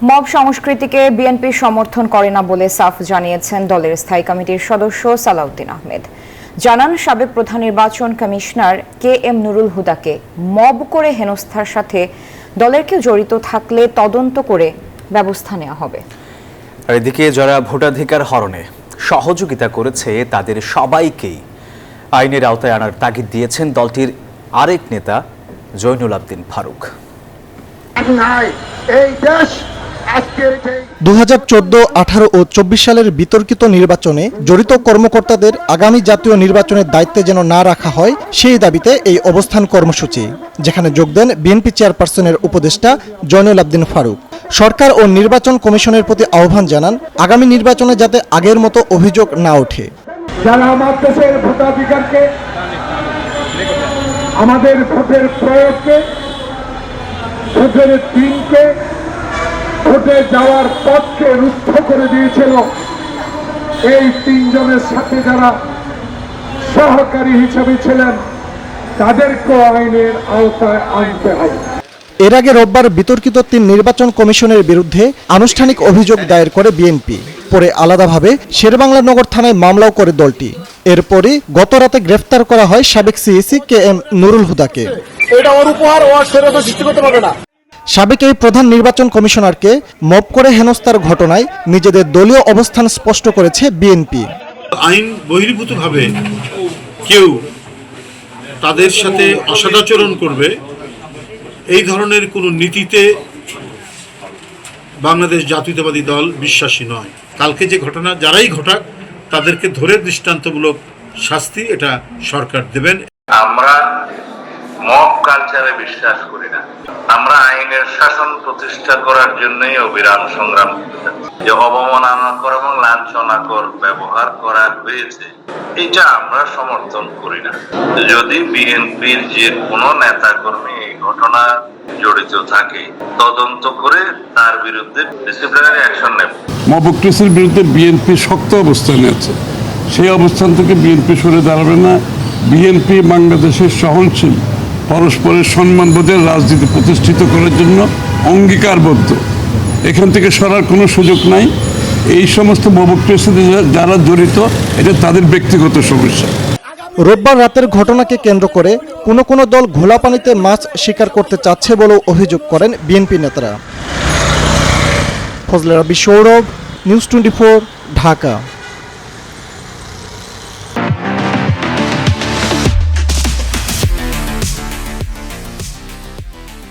Mob সংস্কৃতিকে BNP সমর্থন করে না বলে সাফ জানিয়েছেন দলের স্থায়ী কমিটির সদস্য সালাউদ্দিন আহমেদ। জানান, সাবেক প্রধান নির্বাচন কমিশনার KM নুরুল হুদাকে মব করে হেনস্থার সাথে দলের কেউ জড়িত থাকলে তদন্ত করে ব্যবস্থা নেওয়া হবে। আর এদিকে যারা ভোটাধিকার হরণে সহযোগিতা করেছে তাদের সবাইকেই আইনের আওতায় আনার তাগিদ দিয়েছেন দলটির আরেক নেতা জয়নুল আবদিন ফারুক। 2014, 18 ও 24 সালের বিতর্কিত নির্বাচনে জড়িত কর্মকর্তাদের আগামী জাতীয় নির্বাচনের দায়িত্বে যেন না রাখা হয় সেই দাবিতে এই অবস্থান কর্মসূচি, যেখানে যোগ দেন বিএনপি চেয়ারপারসনের উপদেষ্টা জয়নুল আবদিন ফারুক। সরকার ও নির্বাচন কমিশনের প্রতি আহ্বান জানান, আগামী নির্বাচনে যাতে আগের মতো অভিযোগ না ওঠে। যারা আমার দেশের ভোটাধিকারকে, আমাদের ভোটের প্রয়োগকে, ভোটের দিনকে, ভোটে যাওয়ার পথকে রুদ্ধ করে দিয়েছিল, এই তিনজনের সাথে যারা সহকারী হিসেবে ছিলেন তাদেরকেও আইনের আওতায় আনতে হবে। এর আগে রোববার বিতর্কিত 3 নির্বাচন কমিশনের বিরুদ্ধে আনুষ্ঠানিক অভিযোগ দায়ের করে বিএনপি। পরে আলাদাভাবে শেরেবাংলা নগর থানায় মামলাও করে দলটি। এরপরই গত রাতে গ্রেফতার করা হয় সাবেক সিইসি KM নুরুল হুদাকে। সাবেক এই প্রধান নির্বাচন কমিশনারকে মব করে হেনস্থার ঘটনায় নিজেদের দলীয় অবস্থান স্পষ্ট করেছে বিএনপি। আইন বহির্ভূতভাবে কেউ তাদের সাথে অসদাচরণ করবে, এই ধরনের কোনো নীতিতে বাংলাদেশ জাতীয়তাবাদী দল বিশ্বাসী নয়। কালকে যে ঘটনা যারাই ঘটাক তাদেরকে ধরে দৃষ্টান্তমূলক শাস্তি এটা সরকার দেবেন। আমরা মব কালচারে বিশ্বাস করি না। আমরা আইনের শাসন প্রতিষ্ঠা করার জন্যই অবিরাম সংগ্রাম করতে, যে অবমাননাকর এবং লাঞ্ছনাকর ব্যবহার করা হয়েছে এটা আমরা সমর্থন করি না। যদি বিএনপির যে কোনো নেতা কর্মী এই ঘটনা জড়িত থাকে, তদন্ত করে তার বিরুদ্ধে ডিসিপ্লিনারি অ্যাকশন নেব। মবক্রেসির বিরুদ্ধে বিএনপি শক্ত অবস্থানে আছে, সেই অবস্থান থেকে বিএনপি সরে দাঁড়াবে না। বিএনপি বাংলাদেশের সহনশীল, পরস্পরের সম্মানবোধের রাজনীতি প্রতিষ্ঠিত করার জন্য অঙ্গীকারবদ্ধ। এখান থেকে সরার কোনো সুযোগ নাই। এই সমস্ত মবক্রেসিতে যারা জড়িত এটা তাদের ব্যক্তিগত সমস্যা। রোববার রাতের ঘটনাকে কেন্দ্র করে কোনো দল ঘোলা পানিতে মাছ শিকার করতে চাচ্ছে বলেও অভিযোগ করেন বিএনপি নেতারা। ফজলে রাব্বি সৌরভ, নিউজ 24, ঢাকা।